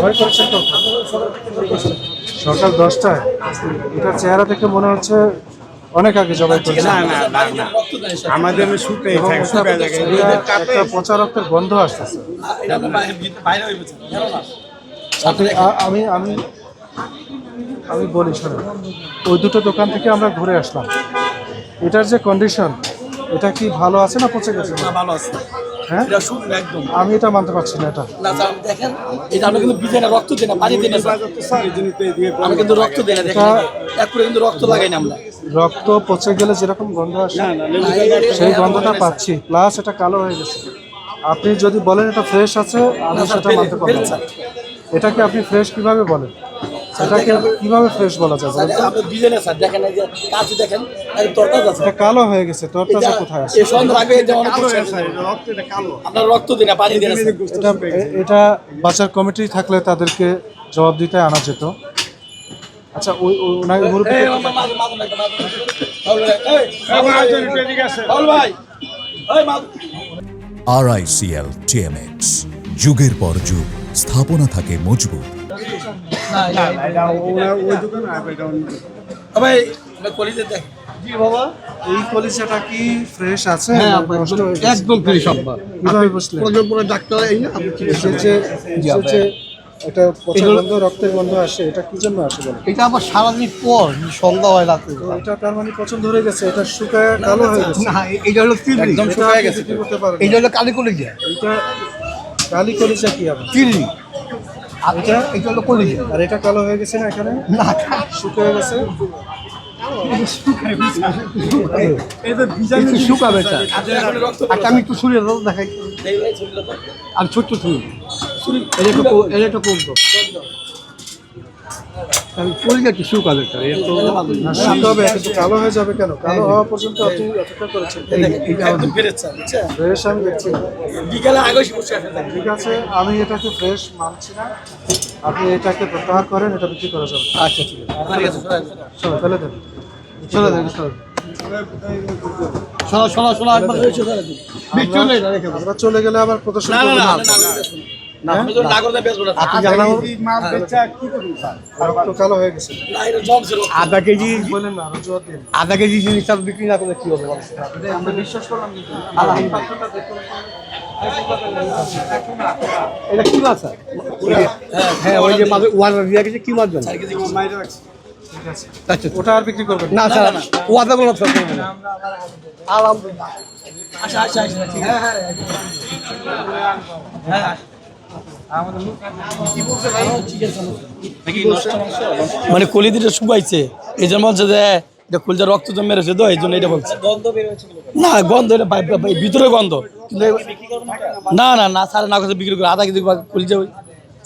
জবাই করেছেন তো সকাল 10টায়? এটার চেহারা দেখে মনে হচ্ছে অনেক আগে জবাই করেছেন। আমাদের একটা পচা রক্তের গন্ধ আসতেছে। আমি আমি আমি বলি শোনেন, ওই দুটো দোকান থেকে আমরা ঘুরে আসলাম। এটার যে কন্ডিশন, এটা কি ভালো আছে না পচে গেছে? ভালো আছে। হ্যাঁ, এটা শুকনো একদম। আমি এটা মানতে পারছি না। এটা না স্যার, দেখেন এটা আমরা কিন্তু বিজে না, রক্ত দিই না, পানি দিই না স্যার। আমরা কিন্তু রক্ত দিই না, দেখেন এক করে কিন্তু রক্ত লাগাই না আমরা। রক্ত পচে গেলে যেরকম গন্ধ আসে সেই গন্ধটা পাচ্ছি, প্লাস এটা কালো হয়ে গেছে। আপনি যদি বলেন এটা ফ্রেশ আছে, আমি সেটা মানতে পারবো না। এটাকে আপনি ফ্রেশ কিভাবে বলেন? এটাকে কিভাবে ফ্রেশ বলা যায় বলেন? আপনি বিজে না স্যার, দেখেন এই যে কাঁচি দেখেন, এই তরতাজা আছে। এটা কালো হয়ে গেছে, তরতাজা কোথায় আছে? এই সন্ধ্যা আগে যেমন আমরা রক্ত দিই না, পানি দিই না স্যার। এটা বাজার কমিটি থাকলে তাদেরকে জবাবদিহিতায় আনা যেত। আচ্ছা, ওই ওনার মুরব্বি RICL TMX, যুগের পর যুগ স্থাপনা থাকে মজবুত। এই কলিজাটা কি ফ্রেশ আছে? একদম ফ্রি সব। কিভাবে বুঝলেন? ডাক্তার এই না যে এটা পচা গন্ধ, রক্তের গন্ধ আসে, এটা কি জন্য আসে বলেন? এটা আবার সারাদিন পর সন্ধ্যা হয় রাতে। তো এটা তার মানে পছন্দ ধরে গেছে, এটা শুকায় কালো হয়ে গেছে। না, এটা হলো তিল্লি। একদম শুকায় গেছে। কি করতে পারেন? এটা হলো কালি কলিজা। এটা কালি কলিজা কি আবার? তিল্লি। আর এটা হলো কলিজা। আর এটা কালো হয়ে গেছে না এখানে? না, শুকিয়ে গেছে। একটু শুকাবে স্যার। আচ্ছা, আমি একটু ছুরি দেখাই। আর ছোট্ট ছুরি। এটা একটু কমতো। কলিজা একটু শুকাবে স্যার। না, শুকাবে কিন্তু কালো হয়ে যাবে কেন? কালো হওয়া পর্যন্ত আপনি অপেক্ষা করেছেন। একদম ফ্রেশ স্যার, বুঝছেন? ফ্রেশ আমি দেখছি। বিকালে আগে বসে আসে স্যার। ঠিক আছে, আমি এটাকে ফ্রেশ মানছি না। আপনি এটাকে প্রত্যাহার করেন, এটা বিক্রি করা যাবে। আচ্ছা, ঠিক আছে। ঠিক আছে, চলো ফেলে দেন। চলে যাবে, চলে। শোনো একবার বিক্রি হলে এটা রেখে দাও। আমরা চলে গেলে আবার প্রদর্শন না না করবেন না, না। আমি না করে দেখুন। আমি তো না করে বেচবো না। আপনি জানাবো রক্ত কালো হয়ে গেছে। না, এটা জমছে রক্ত। আধা কেজি বলেন না, আরো জোর দিন। আধা কেজি জিনিস আর বিক্রি না করলে কি হবে বলো? আমরা বিশ্বাস করলাম কিন্তু। এটা কি মাছ স্যার? হ্যাঁ, ওই যে মাছ ওয়াদা দিয়ে গেছে, কি মাছ জানো? ঠিক আছে, আচ্ছা, ওটা আর বিক্রি করবেন না। না স্যার, ওয়াদা কোনো স্যার করবো না। আলহামদুলিল্লাহ। আচ্ছা আচ্ছা আচ্ছা, ঠিক আছে। হ্যাঁ মানে কলিদিটা শুকাইছে, এই জন্য বলছে যে এটা খুলছে রক্ত জমে রয়েছে, তো এই জন্য এটা বলছে। না গন্ধ, এটা ভিতরে গন্ধ, কিন্তু না না না, সাড়ে না করে বিক্রি করবো। আধা কেজি খুলছে, ওই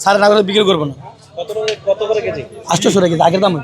সাড়ে না করে বিক্রি করবো না। 800 টাকা কেজি আগের দাম।